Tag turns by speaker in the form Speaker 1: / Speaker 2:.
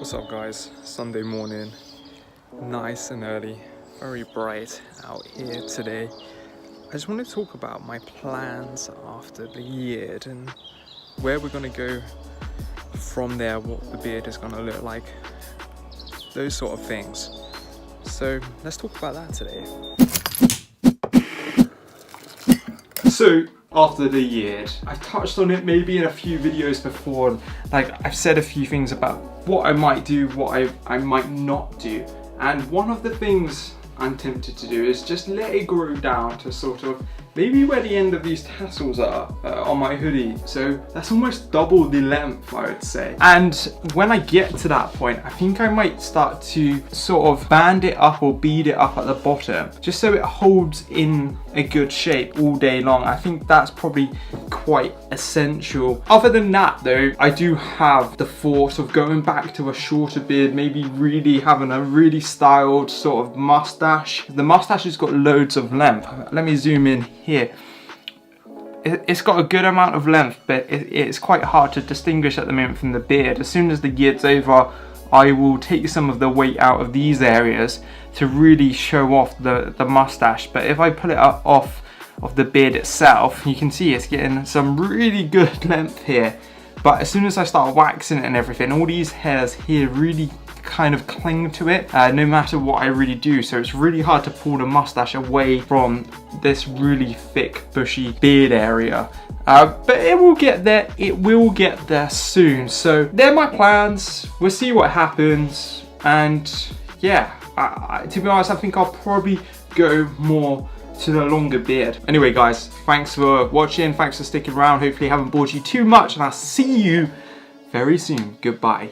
Speaker 1: What's up guys? Sunday morning, nice and early, very bright out here today. I just want to talk about my plans after the beard and where we're going to go from there, what the beard is going to look like, those sort of things. So let's talk about that today. So after the year, I touched on it maybe in a few videos before, like I've said a few things about what I might do, what I might not do. And one of the things I'm tempted to do is just let it grow down to sort of maybe where the end of these tassels are on my hoodie. So that's almost double the length, I would say. And when I get to that point, I think I might start to sort of band it up or bead it up at the bottom, just so it holds in a good shape all day long. I think that's probably quite essential. Other than that though, I do have the thought of going back to a shorter beard, maybe really having a really styled sort of mustache. The mustache has got loads of length. Let me zoom in here. It's got a good amount of length, but it's quite hard to distinguish at the moment from the beard. As soon as the year's over, I will take some of the weight out of these areas to really show off the mustache. But if I pull it up off of the beard itself, you can see it's getting some really good length here. But as soon as I start waxing it and everything, all these hairs here really kind of cling to it, no matter what I really do. So it's really hard to pull the mustache away from this really thick bushy beard area. But it will get there, it will get there soon. So they're my plans, we'll see what happens. And yeah, to be honest, I think I'll probably go more to the longer beard. Anyway guys, thanks for watching, thanks for sticking around. Hopefully I haven't bored you too much, and I'll see you very soon. Goodbye.